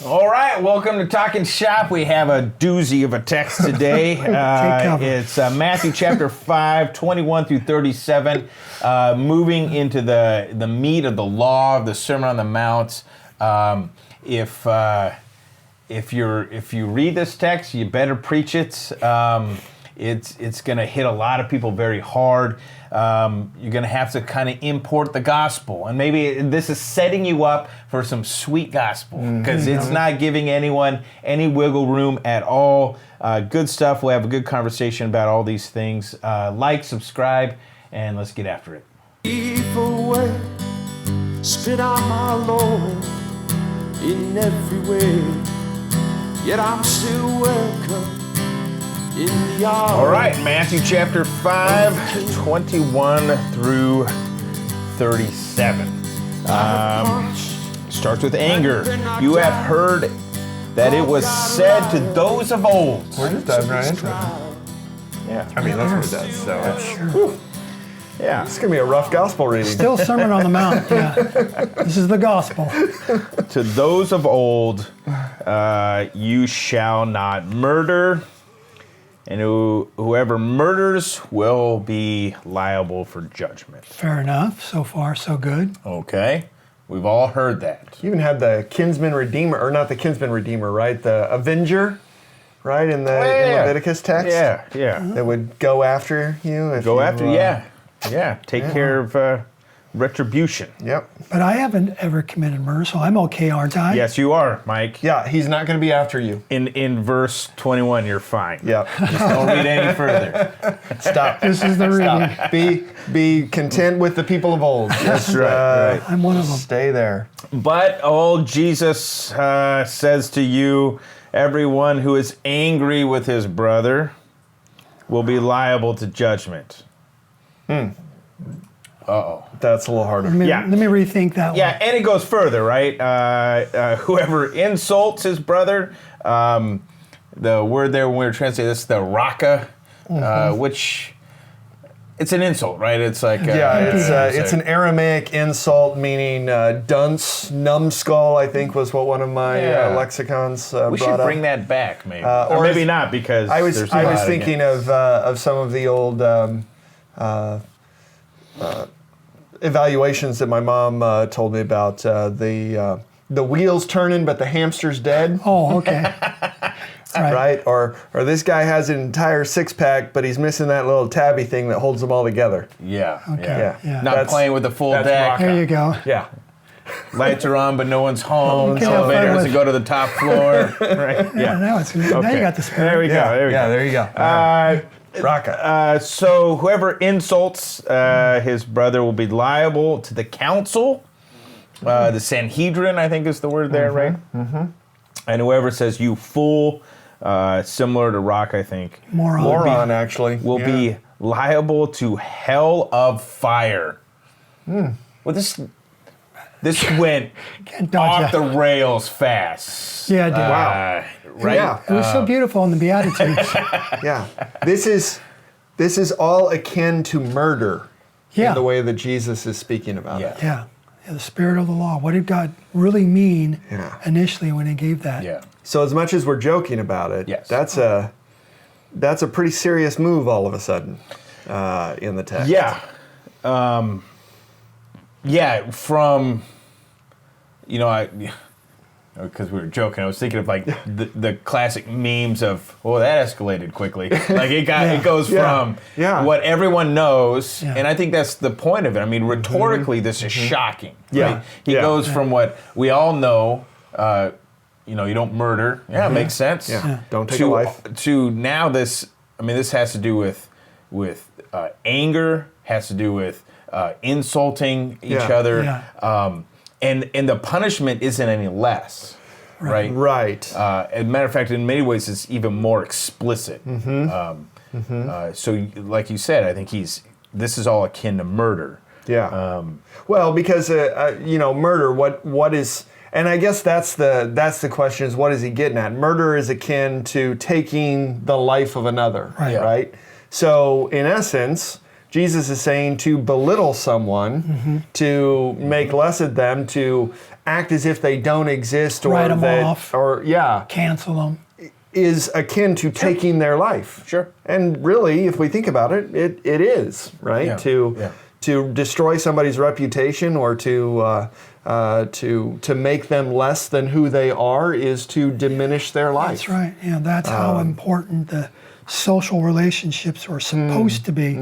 All right, welcome to Talking Shop. We have a doozy of a text today. It's Matthew chapter 5, 21 through 37, moving into the meat of the law of the Sermon on the Mount. If you read this text, you better preach it. It's going to hit a lot of people very hard. You're going to have to kind of import the gospel. And maybe this is setting you up for some sweet gospel because it's not giving anyone any wiggle room at all. Good stuff. We'll have a good conversation about all these things. Like, subscribe, and let's get after it. Evil way, spit out my Lord in every way, yet I'm still welcome. All right, Matthew chapter 5, 21 through 37. Starts with anger. You have heard that it was said to those of old. We're just diving right into it. Yeah. I mean, that's what it does. So Yeah. it's going to be a rough gospel reading. Still Sermon on the Mount, yeah. This is the gospel. To those of old, you shall not murder. And whoever murders will be liable for judgment. Fair enough. So far, so good. Okay. We've all heard that. You even had the kinsman redeemer, or not the kinsman redeemer, right? The avenger, right? In the in Leviticus text? Yeah. That would go after you. If Go you, after, take care of retribution. Yep. But I haven't ever committed murder, so I'm okay, aren't I? Yes, you are, Mike. Yeah, he's not going to be after you. In verse 21, you're fine. Yep. Just don't read any further. Stop. This is the reading. Be content with the people of old. That's right. I'm one of them. Stay there. But old Jesus says to you, everyone who is angry with his brother will be liable to judgment. Uh-oh. That's a little harder. Let me rethink that one. Yeah, and it goes further, right? Whoever insults his brother, the word there when we were translating this, the raka, which it's an insult, right? It's like it's an Aramaic insult meaning dunce, numbskull. I think was what one of my lexicons we brought should up. bring that back, maybe, or maybe not, because I was there's a lot thinking of some of the old evaluations that my mom told me about. The wheels turning, but the hamster's dead. Oh, okay. Right? Or this guy has an entire six-pack, but he's missing that little tabby thing that holds them all together. Yeah. Yeah. Not playing with the full deck. There you go. Yeah. Lights are on, but no one's home. Okay, Elevator I'll doesn't go to the top floor. Right? Yeah, now you got the spirit. There we go. There you go. Raka. So whoever insults his brother will be liable to the council. The Sanhedrin, I think is the word there, right? Mm-hmm. And whoever says you fool, similar to Rock, I think. Moron, actually. Will be liable to hell of fire. Well, this went off the rails fast. Yeah, it did. Wow. Right? Yeah. It was so beautiful in the Beatitudes. Yeah. This is all akin to murder in the way that Jesus is speaking about it. Yeah, the spirit of the law. What did God really mean initially when he gave that? Yeah. So as much as we're joking about it, that's a pretty serious move all of a sudden in the text. Yeah. From, because we were joking, I was thinking of like the classic memes of, that escalated quickly. Like it goes from what everyone knows, and I think that's the point of it. I mean, rhetorically, this is shocking. Right? He goes from what we all know, you don't murder. Yeah, it makes sense. Yeah. Don't take a life. To now this has to do with anger, has to do with insulting each other. Yeah. And the punishment isn't any less, right? Right. As a matter of fact, in many ways, it's even more explicit. So, like you said, I think this is all akin to murder. Yeah. Well, because murder. What is? And I guess that's the question: is what is he getting at? Murder is akin to taking the life of another. Right. Right. So, in essence, Jesus is saying to belittle someone, to make less of them, to act as if they don't exist, or Write them off. or Cancel them. is akin to taking their life. Sure. And really, if we think about it, it is, right? Yeah. To destroy somebody's reputation, or to make them less than who they are, is to diminish their life. That's right. Yeah, that's how important the social relationships are supposed to be.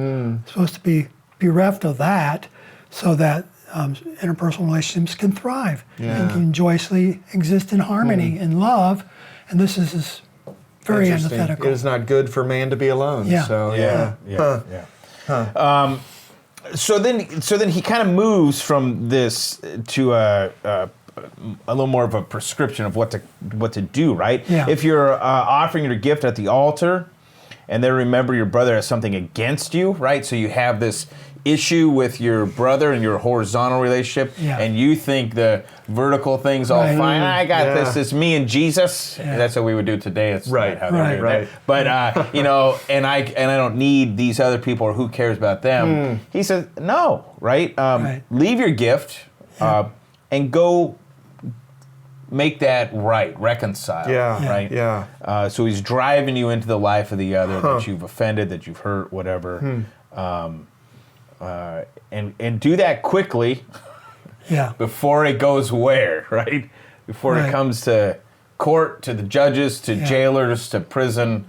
Supposed to be bereft of that, so that interpersonal relationships can thrive and can joyously exist in harmony and love. And this is very Interesting. antithetical. It is not good for man to be alone. Yeah. So So then he kind of moves from this to a little more of a prescription of what to do, right? Yeah. If you're offering your gift at the altar, and then remember your brother has something against you, right? So you have this issue with your brother and your horizontal relationship, and you think the vertical thing's all fine. I got this. It's me and Jesus. Yeah. That's what we would do today. It's not how they do Right. that. But and I don't need these other people, or who cares about them. He says no, right? Leave your gift and go make that right, reconcile. Right. Yeah. So he's driving you into the life of the other that you've offended, that you've hurt, whatever. And do that quickly before it goes where, right? Before it comes to court, to the judges, to jailers, to prison.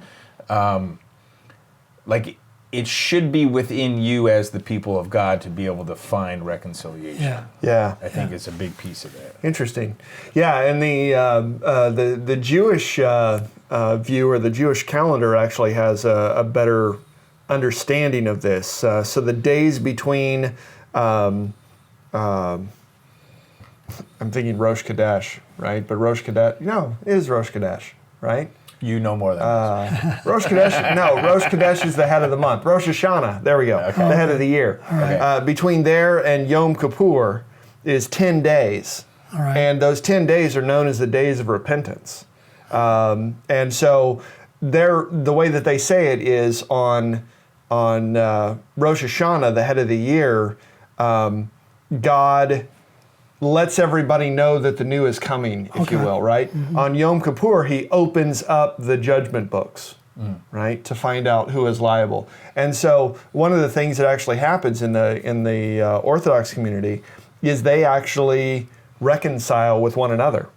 Like, it should be within you as the people of God to be able to find reconciliation. I think it's a big piece of that. Interesting. Yeah, and the Jewish view, or the Jewish calendar, actually has a better understanding of this. So the days between, I'm thinking Rosh Chodesh, right? But Rosh Chodesh, it is Rosh Chodesh, right? You know more than us. Rosh Chodesh is the head of the month. Rosh Hashanah, there we go, the head of the year. Between there and Yom Kippur is 10 days. And those 10 days are known as the days of repentance. And so the way that they say it is on Rosh Hashanah, the head of the year, God lets everybody know that the new is coming, if you will, right? On Yom Kippur, he opens up the judgment books, right, to find out who is liable. And so one of the things that actually happens in the Orthodox community is they actually reconcile with one another.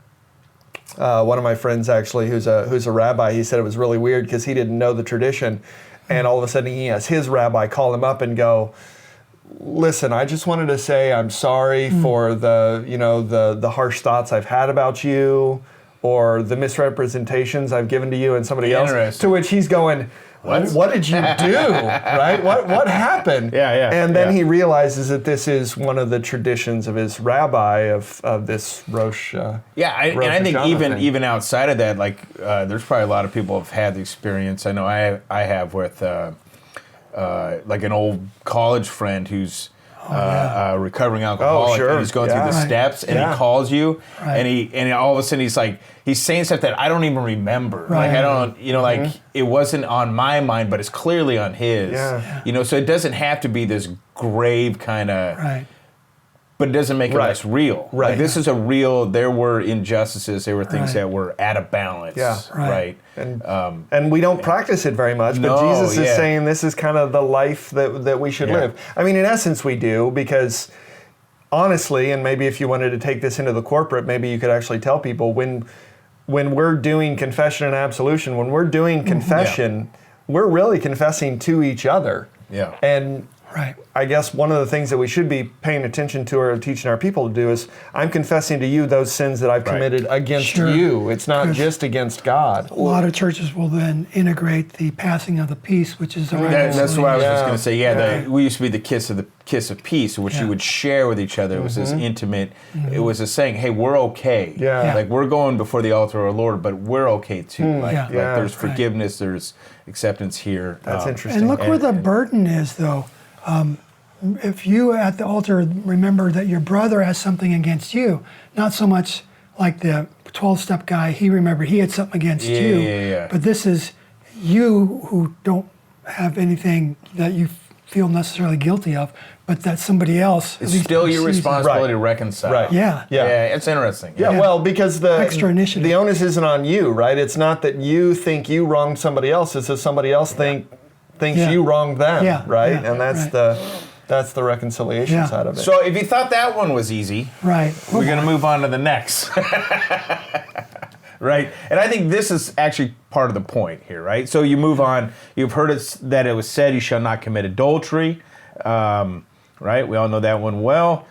One of my friends, actually, who's a rabbi, he said it was really weird because he didn't know the tradition, and all of a sudden he has his rabbi call him up and go, "Listen, I just wanted to say I'm sorry for the harsh thoughts I've had about you, or the misrepresentations I've given to you and somebody else." To which he's going, What did you do? Right? What happened? And then he realizes that this is one of the traditions of his rabbi of this Rosh. And I think even outside of that, like there's probably a lot of people have had the experience. I know I have with like an old college friend who's a recovering alcoholic, and he's going through the steps, and he calls you, and he all of a sudden he's saying stuff that I don't even remember. Like I don't, like it wasn't on my mind, but it's clearly on his. So it doesn't have to be this grave kind of. But it doesn't make it less real. Like this is a real. There were injustices. There were things that were out of balance. And we don't practice it very much. But Jesus is saying this is kind of the life that we should live. I mean, in essence, we do, because honestly, and maybe if you wanted to take this into the corporate, maybe you could actually tell people when we're doing confession and absolution, when we're doing confession, we're really confessing to each other. And I guess one of the things that we should be paying attention to or teaching our people to do is, I'm confessing to you those sins that I've committed against you. It's not just against God. A lot of churches will then integrate the passing of the peace, which is that's what I was just going to say. We used to be the kiss of peace, which you would share with each other. It was this intimate. It was a saying, "Hey, we're okay. Like we're going before the altar of our Lord, but we're okay too. Like there's forgiveness, there's acceptance here." That's interesting. And look where the burden is, though. If you at the altar remember that your brother has something against you, not so much like the 12-step guy, he remembered he had something against you, but this is you who don't have anything that you feel necessarily guilty of, but that somebody else at It's least still your perceives it. responsibility to reconcile. Right. Yeah. Yeah, it's interesting. Yeah, well, because the Extra initiative. the onus isn't on you, right? It's not that you think you wronged somebody else. It's that somebody else thinks Yeah. you wronged them, Yeah, right? yeah, And that's right. that's the reconciliation Yeah. side of it. So if you thought that one was easy, Right. we're going to move on to the next. Right? And I think this is actually part of the point here, right? So you move on. You've heard that it was said, you shall not commit adultery. Right? We all know that one well.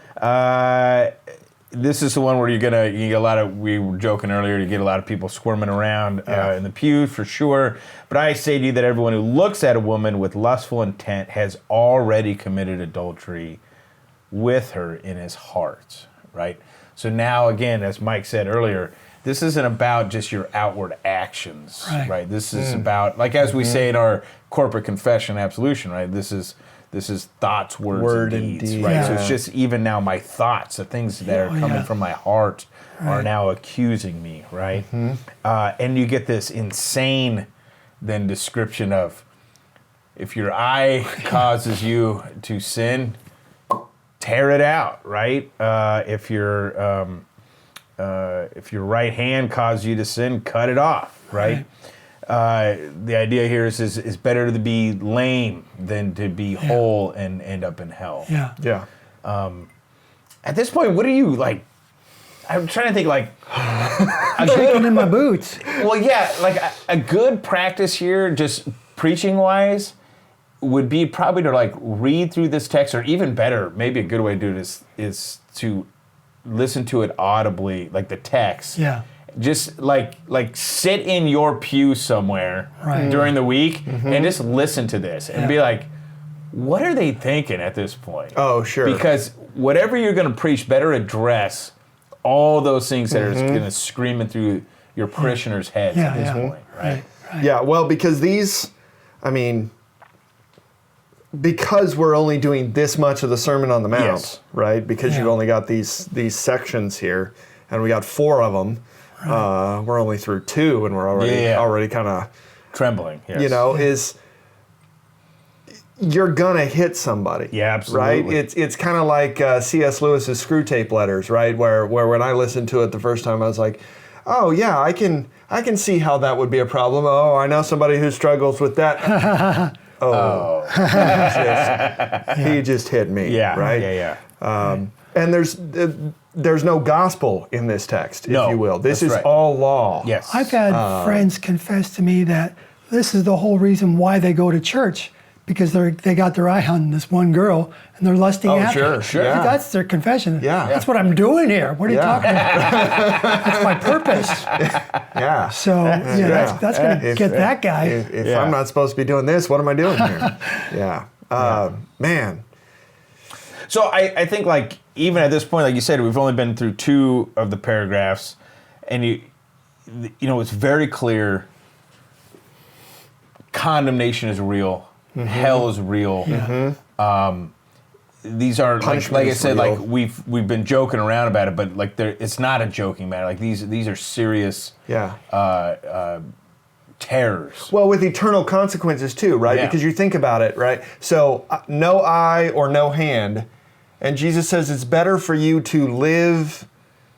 This is the one where you get a lot of, we were joking earlier, you get a lot of people squirming around in the pew for sure. But I say to you that everyone who looks at a woman with lustful intent has already committed adultery with her in his heart, right? So now again, as Mike said earlier, this isn't about just your outward actions, right? This is about, like as we say in our corporate confession absolution, right? This is thoughts, words, and deeds, right? Yeah. So it's just even now my thoughts, the things that are coming from my heart are now accusing me, right? And you get this insane then description of if your eye causes you to sin, tear it out, right? If your right hand causes you to sin, cut it off, right? The idea here is better to be lame than to be whole and end up in hell. Yeah. Yeah. At this point, what are you like? I'm trying to think like Shaking in my boots. well, yeah, like a good practice here, just preaching wise, would be probably to like read through this text, or even better, maybe a good way to do it is to listen to it audibly, like the text. Yeah. Just like sit in your pew somewhere during the week and just listen to this and be like, what are they thinking at this point? Oh, sure. Because whatever you're going to preach better address all those things that are going to screaming through your parishioners' heads at this point, right? Yeah, well, because because we're only doing this much of the Sermon on the Mount, Yes. right? Because you've only got these sections here, and we got 4 of them. We're only through 2, and we're already kind of, Trembling, yes. is you're gonna hit somebody. Yeah, absolutely. Right? It's kind of like C.S. Lewis's Screw Tape Letters, right? Where when I listened to it the first time, I was like, oh yeah, I can see how that would be a problem. Oh, I know somebody who struggles with that. He just hit me. Yeah, right. yeah. And there's no gospel in this text, if you will. This is all law. Yes. I've had friends confess to me that this is the whole reason why they go to church, because they got their eye on this one girl and they're lusting after her. sure. Yeah. That's their confession. Yeah. That's what I'm doing here. What are you talking about? That's my purpose. Yeah. So that's going to get that guy. If I'm not supposed to be doing this, what am I doing here? Man. So I think like even at this point, like you said, we've only been through 2 of the paragraphs, and you know it's very clear. Condemnation is real. Hell is real. These are like I said, real. like we've been joking around about it, but like it's not a joking matter. Like these are serious terrors. Well, with eternal consequences too, right? Yeah. Because you think about it, right? So no eye or no hand, and Jesus says it's better for you to live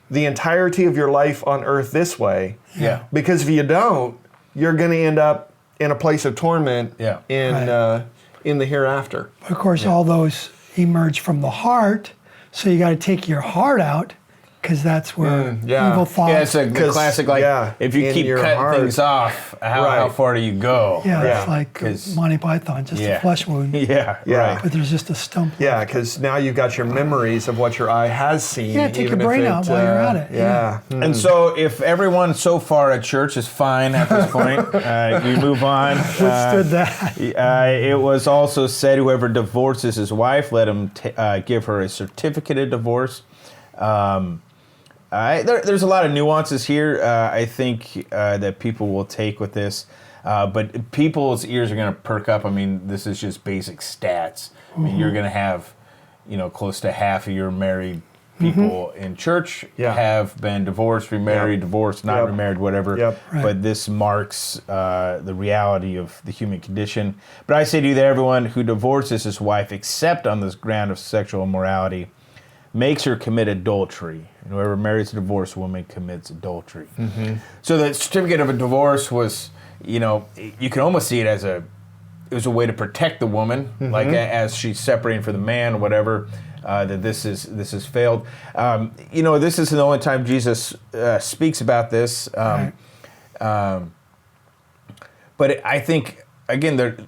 the entirety of your life on earth this way. Yeah. Because if you don't, you're going to end up in a place of torment in the hereafter. Of course, all those emerge from the heart, so you got to take your heart out, because that's where evil thoughts. Yeah, it's the classic, like, if you in keep your cutting heart. things off, how far do you go? It's like 'Cause- Monty Python, just a flesh wound. Yeah, right. But there's just a stump. Yeah, because now you've got your memories of what your eye has seen. Yeah, take even your brain if out while you're at it. Yeah. And so if everyone so far at church is fine at this point, we move on. Withstood that. It was also said, whoever divorces his wife, let him give her a certificate of divorce. There's a lot of nuances here, I think, that people will take with this. But people's ears are going to perk up. I mean, this is just basic stats. I mean, you're going to have, close to half of your married people in church have been divorced, remarried, divorced, not remarried, whatever. Right. But this marks the reality of the human condition. But I say to you that everyone who divorces his wife, except on this ground of sexual immorality, makes her commit adultery. And whoever marries a divorced woman commits adultery. So the certificate of a divorce was, you can almost see it as it was a way to protect the woman, like as she's separating from the man or whatever, that this has failed. This isn't the only time Jesus speaks about this. But I think, again,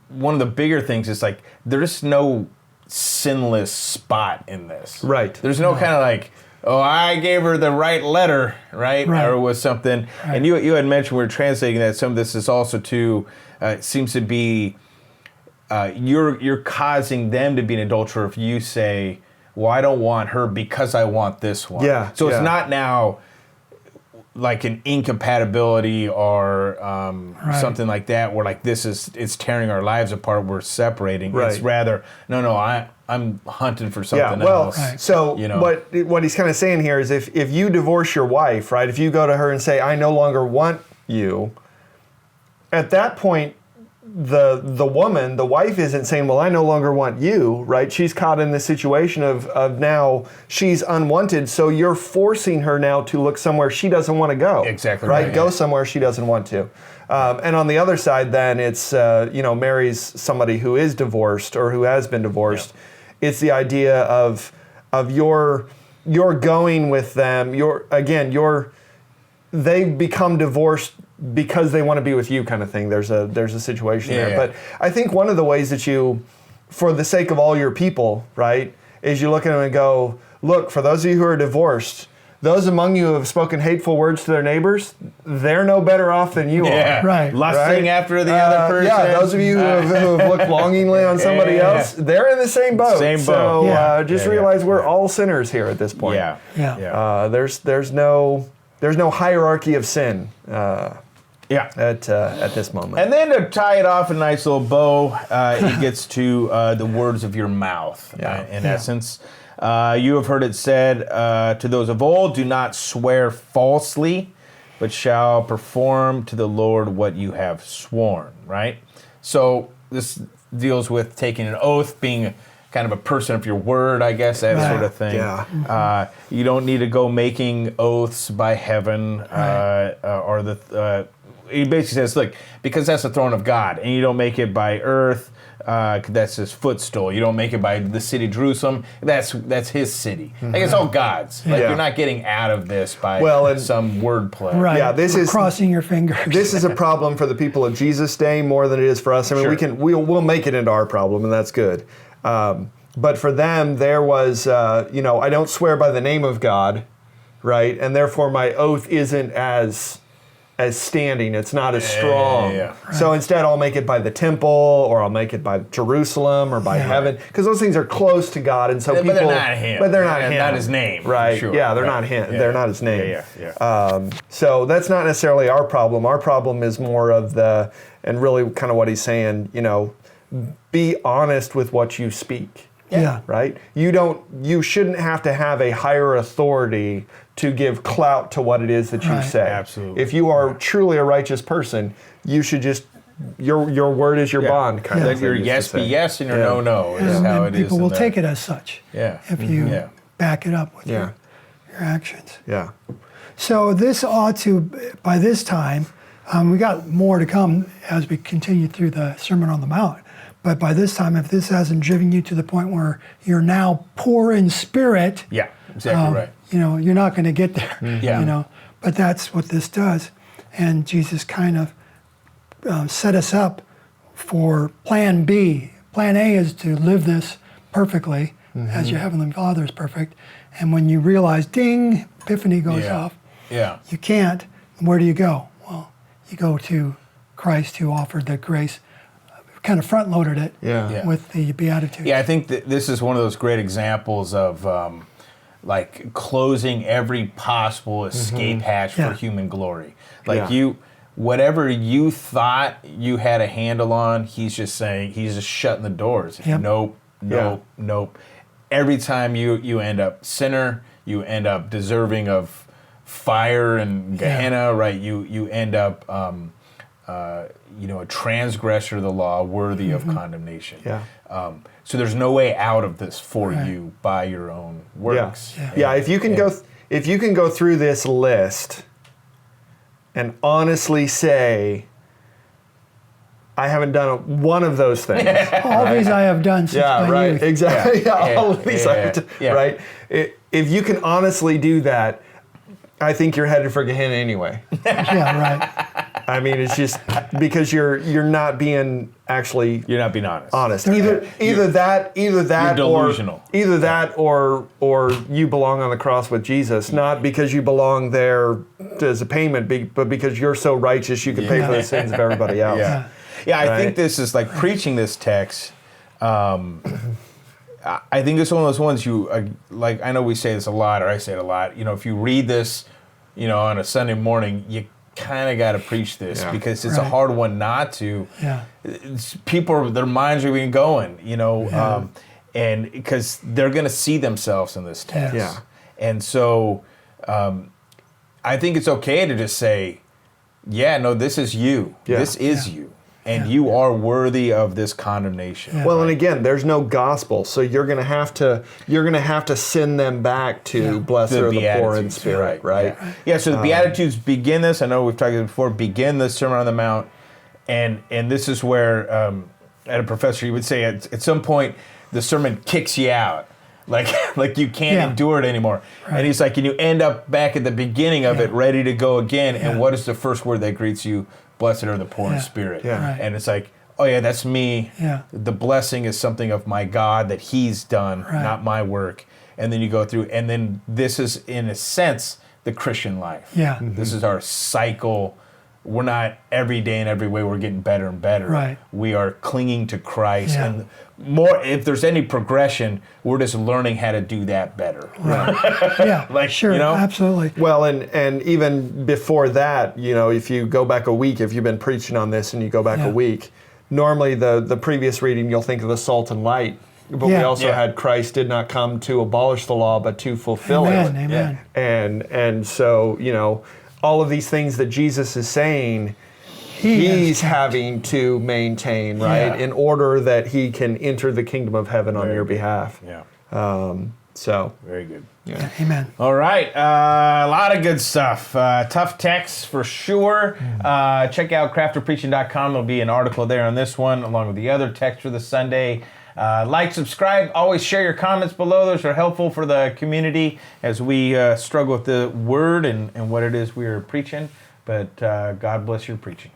one of the bigger things is like there's no sinless spot in this. Right. There's no kind of like, oh, I gave her the right letter, right? Or was something. Right. And you had mentioned, we were translating that some of this is also seems to be, you're causing them to be an adulterer if you say, well, I don't want her because I want this one. Yeah. So it's not now like an incompatibility or something like that, where like it's tearing our lives apart, we're separating. Right. It's rather, no, I'm hunting for something else. So what he's kind of saying here is if you divorce your wife, right, if you go to her and say, I no longer want you, at that point, the woman, the wife isn't saying, well, I no longer want you, right? She's caught in the situation of now she's unwanted, so you're forcing her now to look somewhere she doesn't want to go. Exactly right. Go somewhere she doesn't want to. And on the other side, then it's marries somebody who is divorced or who has been divorced. Yeah. It's the idea of you're going with them. They become divorced because they want to be with you, kind of thing. There's a situation there. But I think one of the ways that you, for the sake of all your people, right, is you look at them and go, look, for those of you who are divorced, those among you who have spoken hateful words to their neighbors, they're no better off than you are. Right. Lusting after the other person. Yeah, those of you who have looked longingly on somebody else, they're in the same boat. So just realize we're all sinners here at this point. There's no hierarchy of sin. At this moment. And then to tie it off in a nice little bow, it gets to the words of your mouth. In essence, you have heard it said to those of old, do not swear falsely, but shall perform to the Lord what you have sworn, right? So this deals with taking an oath, being kind of a person of your word, I guess, that sort of thing. Yeah. You don't need to go making oaths by heaven or the... He basically says, look, because that's the throne of God, and you don't make it by earth, that's his footstool. You don't make it by the city of Jerusalem, that's his city. Like, it's all God's. Like, you're not getting out of this by some wordplay. Right. Yeah, this is crossing your fingers. This is a problem for the people of Jesus' day more than it is for us. I mean, we'll make it into our problem, and that's good. But for them, there was, I don't swear by the name of God, right? And therefore, my oath isn't as standing. It's not as strong. Right. So instead, I'll make it by the temple, or I'll make it by Jerusalem, or by heaven, because those things are close to God, and so people. But they're not him. But they're not him. Not his name. Right. Sure. Yeah, they're not him. They're not his name. Yeah. So that's not necessarily our problem. Our problem is more of and really kind of what he's saying. Be honest with what you speak. Yeah. Right? You shouldn't have to have a higher authority to give clout to what it is that you say. Absolutely. If you are truly a righteous person, you should just your word is your bond. Kind of. Let your yes be yes and your no no is how it is. People will take it as such. Yeah. If you back it up with your actions. Yeah. So this ought to, by this time, we got more to come as we continue through the Sermon on the Mount. But by this time, if this hasn't driven you to the point where you're now poor in spirit, exactly right. You're not going to get there. But that's what this does, and Jesus kind of set us up for Plan B. Plan A is to live this perfectly, as your heavenly Father is perfect. And when you realize, ding, epiphany goes off. Yeah. You can't. Where do you go? Well, you go to Christ, who offered the grace. Kind of front-loaded it with the Beatitudes. Yeah, I think that this is one of those great examples of like closing every possible escape hatch for human glory. Like whatever you thought you had a handle on, he's just shutting the doors. Nope. every time you end up sinner, you end up deserving of fire and Gehenna, right? You end up, a transgressor of the law, worthy of condemnation. Yeah. So there's no way out of this for you by your own works. Yeah. If you can go through this list and honestly say, I haven't done one of those things. All these I have done since my youth. Exactly. All of these I have done, right? If you can honestly do that, I think you're headed for Gehenna anyway. Yeah, right. I mean, it's just because you're not being actually. You're not being honest. Either that you're delusional. or you belong on the cross with Jesus, not because you belong there as a payment, but because you're so righteous you can pay for the sins of everybody else. Yeah, I think this is like preaching this text. I think it's one of those ones like. I know we say this a lot, or I say it a lot. If you read this, on a Sunday morning, you kind of got to preach this because it's a hard one not to. Yeah. People, their minds are even going, and because they're going to see themselves in this text. Yeah. And so, I think it's okay to just say, this is you. Yeah. This is you. And you are worthy of this condemnation. Well, and again, there's no gospel, so you're going to have to send them back to blessed are the poor in spirit, right? Yeah. So the Beatitudes begin this. I know we've talked about it before. Begin the Sermon on the Mount, and this is where, at a professor, you would say at some point the sermon kicks you out. Like you can't endure it anymore. Right. And he's like, and you end up back at the beginning of it, ready to go again. And what is the first word that greets you? Blessed are the poor in spirit. Yeah. Right. And it's like, oh yeah, that's me. Yeah. The blessing is something of my God that he's done, not my work. And then you go through, and then this is, in a sense, the Christian life. Yeah. Mm-hmm. This is our cycle. We're not every day and every way we're getting better and better. Right. We are clinging to Christ. Yeah. And more, if there's any progression, we're just learning how to do that better. Right. Yeah. Sure. Absolutely. Well, and even before that, if you go back a week, if you've been preaching on this and you go back a week, normally the previous reading you'll think of the salt and light. But we also had Christ did not come to abolish the law, but to fulfill it. Amen. And so, all of these things that Jesus is saying, he's having to maintain, right, in order that he can enter the kingdom of heaven on your behalf. Yeah. So very good. Yeah. Amen. All right. A lot of good stuff. Tough text for sure. Check out crafterpreaching.com. There'll be an article there on this one, along with the other text for the Sunday. Like, subscribe, always share your comments below. Those are helpful for the community as we struggle with the word and what it is we are preaching. But God bless your preaching.